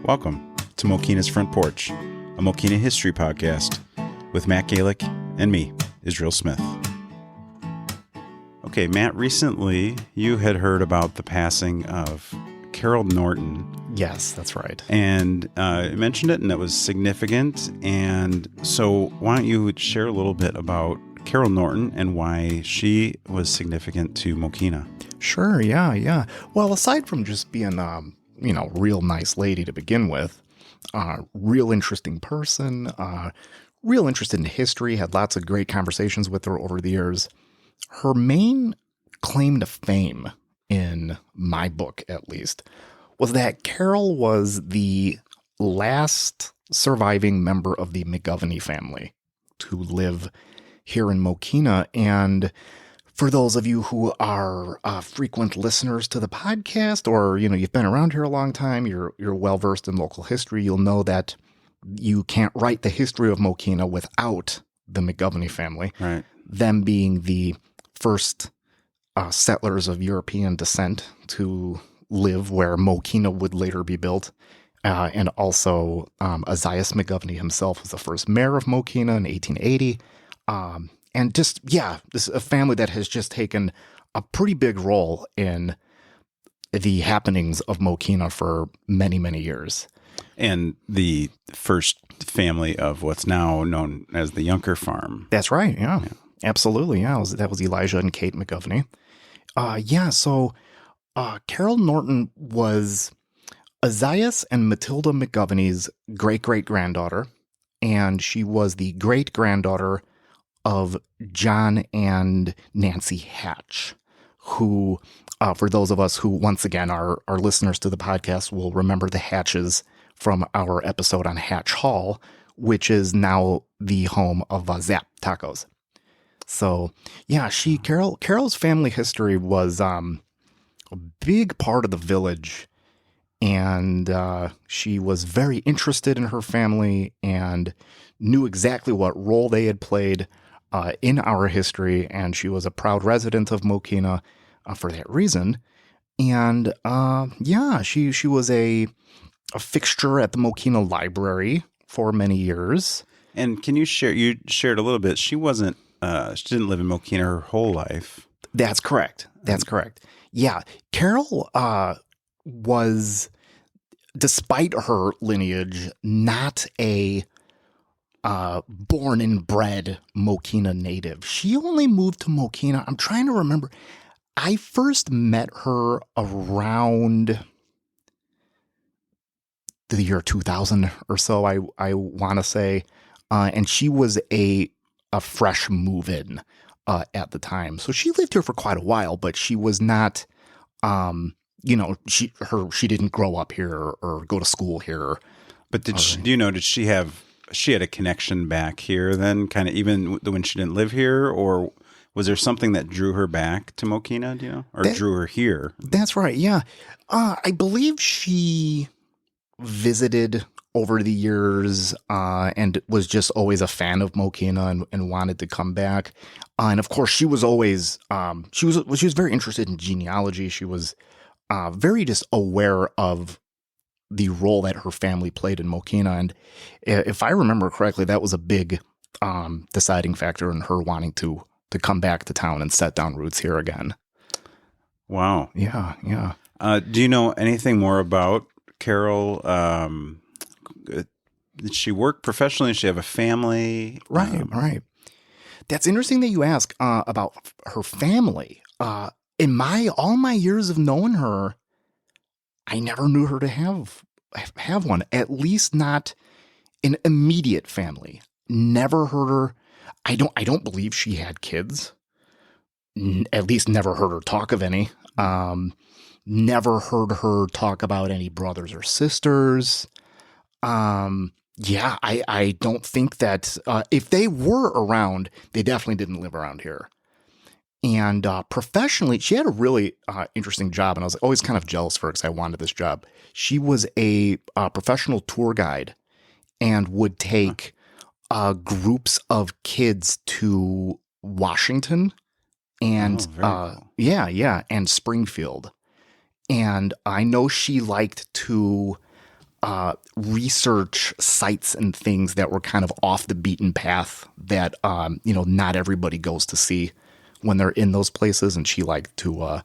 Welcome to Mokena's Front Porch, a Mokena History podcast with Matt Galick and me, Israel Smith. Okay, Matt, recently you had heard about the passing of Carol Norton. Yes, that's right. And you mentioned it, and it was significant. And so why don't you share a little bit about Carol Norton and why she was significant to Mokena? Sure, yeah. Well, aside from just being, real nice lady to begin with, real interesting person, real interested in history, had lots of great conversations with her over the years. Her main claim to fame, in my book at least, was that Carol was the last surviving member of the McGovney family to live here in Mokena. And for those of you who are frequent listeners to the podcast, or you've been around here a long time, you're well versed in local history, you'll know that you can't write the history of Mokena without the McGovney family. Right. Them being the first settlers of European descent to live where Mokena would later be built. And also Esaias McGovney himself was the first mayor of Mokena in 1880. And just, this is a family that has just taken a pretty big role in the happenings of Mokena for many, many years. And the first family of what's now known as the Yunker farm. That's right, yeah. Absolutely, yeah. That was Elijah and Kate McGovney. So Carol Norton was Esaias and Matilda McGovney's great-great-granddaughter, and she was the great-granddaughter of John and Nancy Hatch, who, for those of us who, once again, are listeners to the podcast, will remember the Hatches from our episode on Hatch Hall, which is now the home of Zap Tacos. So, Carol's family history was a big part of the village, and she was very interested in her family and knew exactly what role they had played in our history, and she was a proud resident of Mokena for that reason. And she was a fixture at the Mokena Library for many years. And can you share? You shared a little bit. She wasn't. She didn't live in Mokena her whole life. That's correct. Yeah, Carol was, despite her lineage, not a born and bred Mokena native. She only moved to Mokena. I'm trying to remember. I first met her around the year 2000 or so, I want to say. And she was a fresh move-in at the time. So she lived here for quite a while, but she was not, she didn't grow up here or go to school here. But did she had a connection back here then, kind of even when she didn't live here, or was there something that drew her back to Mokena, or drew her here? That's right, yeah. I believe she visited over the years and was just always a fan of Mokena and wanted to come back. And of course, she was always she was very interested in genealogy. She was very just aware of the role that her family played in Mokena. And if I remember correctly, that was a big deciding factor in her wanting to come back to town and set down roots here again. Wow. Yeah. Do you know anything more about Carol? Did she work professionally? Did she have a family? Right. That's interesting that you ask about her family. In all my years of knowing her, I never knew her to have one, at least not an immediate family. Never heard her. I don't believe she had kids. At least never heard her talk of any. Never heard her talk about any brothers or sisters. I don't think that if they were around, they definitely didn't live around here. And professionally, she had a really interesting job, and I was always kind of jealous for her because I wanted this job. She was a professional tour guide and would take groups of kids to Washington and cool. and Springfield. And I know she liked to research sites and things that were kind of off the beaten path that, not everybody goes to see when they're in those places. And she liked to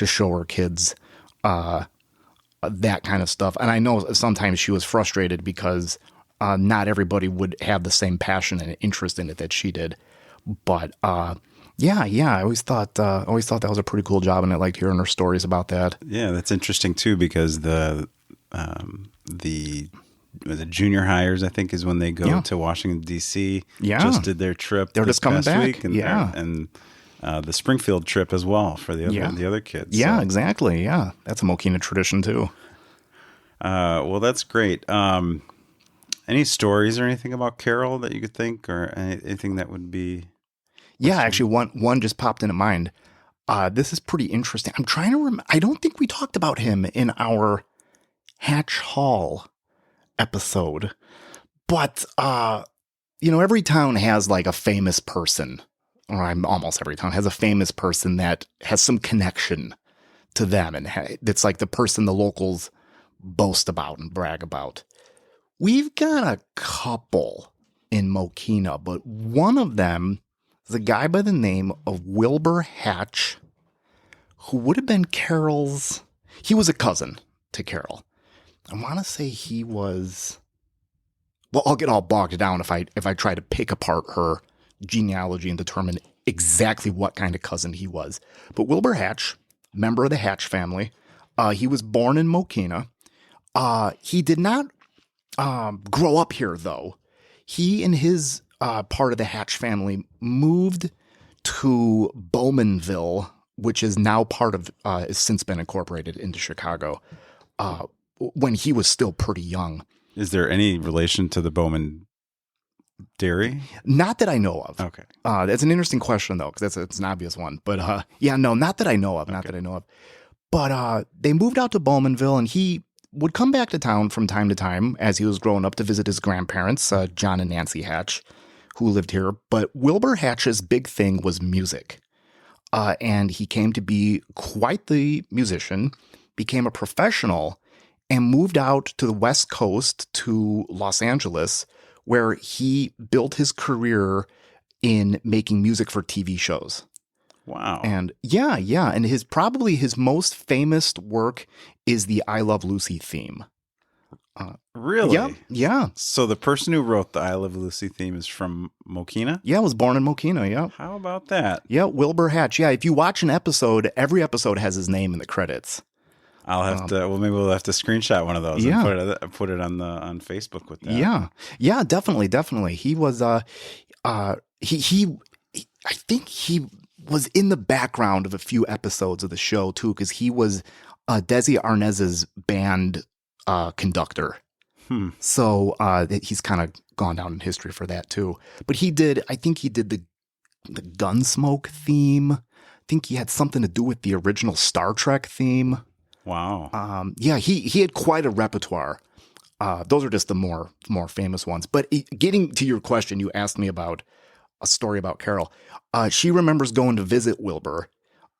show her kids that kind of stuff. And I know sometimes she was frustrated because not everybody would have the same passion and interest in it that she did. But yeah, I always thought that was a pretty cool job, and I liked hearing her stories about that. Yeah, that's interesting too, because the junior hires, I think, is when they go to Washington D.C. Just did their trip. They're just coming back. Week, and the Springfield trip as well for the other kids. Yeah, so. Exactly. Yeah, that's a Mokena tradition too. Well, that's great. Any stories or anything about Carol that you could think, or anything that would be? Yeah, actually, one just popped into mind. This is pretty interesting. I'm trying to remember. I don't think we talked about him in our Hatch Hall episode, but every town has like a famous person, or almost every town has a famous person that has some connection to them, and it's like the person the locals boast about and brag about. We've got a couple in Mokena, but one of them is a guy by the name of Wilbur Hatch, who would have been Carol's. He was a cousin to Carol. I want to say he was. Well, I'll get all bogged down if I try to pick apart her genealogy and determine exactly what kind of cousin he was. But Wilbur Hatch, member of the Hatch family, he was born in Mokena. He did not grow up here, though. He and his part of the Hatch family moved to Bowmanville, which is now part of, has since been incorporated into Chicago, when he was still pretty young. Is there any relation to the Bowman dairy? Not that I know of. Okay. That's an interesting question, though, because it's an obvious one. But not that I know of. Okay. Not that I know of. But they moved out to Bowmanville, and he would come back to town from time to time as he was growing up to visit his grandparents, John and Nancy Hatch, who lived here. But Wilbur Hatch's big thing was music. And he came to be quite the musician, became a professional, and moved out to the West Coast to Los Angeles, where he built his career in making music for TV shows. Wow. And yeah. And his most famous work is the I Love Lucy theme. Really? Yeah. So the person who wrote the I Love Lucy theme is from Mokena? Yeah, was born in Mokena, yeah. How about that? Yeah, Wilbur Hatch. Yeah, if you watch an episode, every episode has his name in the credits. I'll have to. Well, maybe we'll have to screenshot one of those and put it on Facebook with that. Yeah, definitely. He was. I think he was in the background of a few episodes of the show too, because he was Desi Arnaz's band conductor. So he's kind of gone down in history for that too. But I think he did the Gunsmoke theme. I think he had something to do with the original Star Trek theme. Wow. He had quite a repertoire. Those are just the more famous ones. But getting to your question, you asked me about a story about Carol. She remembers going to visit Wilbur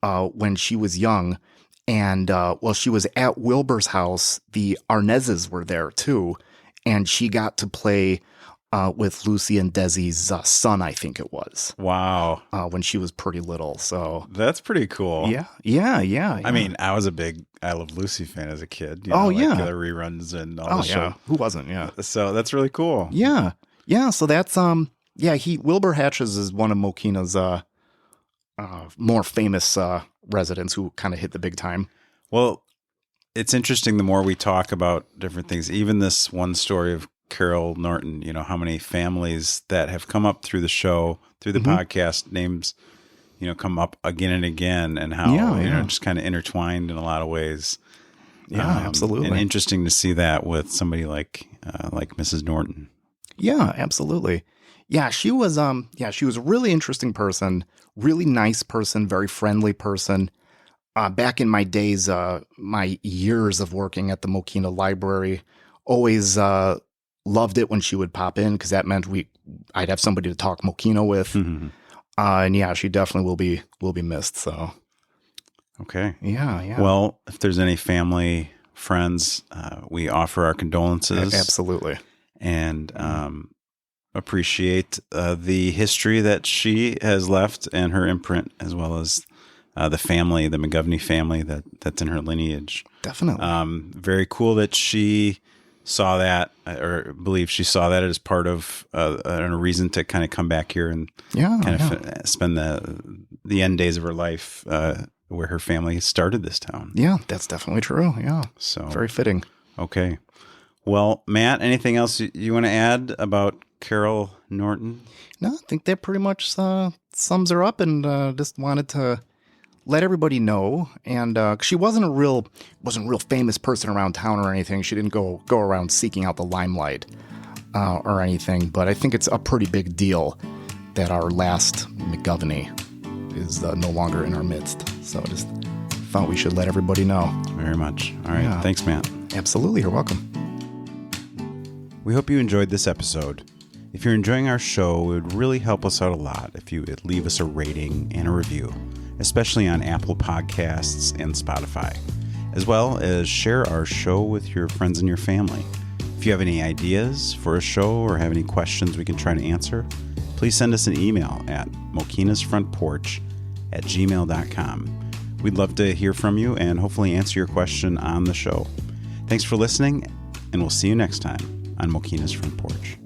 when she was young. And while she was at Wilbur's house, the Arnezes were there too. And she got to play with Lucy and Desi's son, I think it was. Wow. When she was pretty little. So that's pretty cool. Yeah. I mean, I was a big I Love Lucy fan as a kid. The reruns and all the show. Who wasn't? Yeah. So that's really cool. Yeah. So that's Wilbur Hatches is one of Mokena's more famous residents who kind of hit the big time. Well, it's interesting the more we talk about different things, even this one story of Carol Norton, how many families that have come up through the show, through the podcast, names, come up again and again, and how, just kind of intertwined in a lot of ways. Yeah, absolutely. And interesting to see that with somebody like Mrs. Norton. Yeah, absolutely. Yeah, she was a really interesting person, really nice person, very friendly person. Back in my days, my years of working at the Mokena Library, always loved it when she would pop in, because that meant I'd have somebody to talk Mokena with. And she definitely will be missed. So okay. Yeah. Well, if there's any family friends, we offer our condolences. Absolutely. And appreciate the history that she has left and her imprint, as well as the family, the McGovney family that's in her lineage. Definitely. Very cool that she saw that, or believe she saw that as part of a reason to kind of come back here and spend the end days of her life where her family started this town. Yeah, that's definitely true. Yeah. So very fitting. Okay. Well, Matt, anything else you want to add about Carol Norton? No, I think that pretty much sums her up, and just wanted to let everybody know. And she wasn't a real famous person around town or anything. She didn't go around seeking out the limelight or anything. But I think it's a pretty big deal that our last McGovney is no longer in our midst. So I just thought we should let everybody know. Very much. All right. Yeah. Thanks, Matt. Absolutely. You're welcome. We hope you enjoyed this episode. If you're enjoying our show, it would really help us out a lot if you would leave us a rating and a review, especially on Apple Podcasts and Spotify, as well as share our show with your friends and your family. If you have any ideas for a show or have any questions we can try to answer, please send us an email at mokenasfrontporch@gmail.com. We'd love to hear from you and hopefully answer your question on the show. Thanks for listening, and we'll see you next time on Mokena's Front Porch.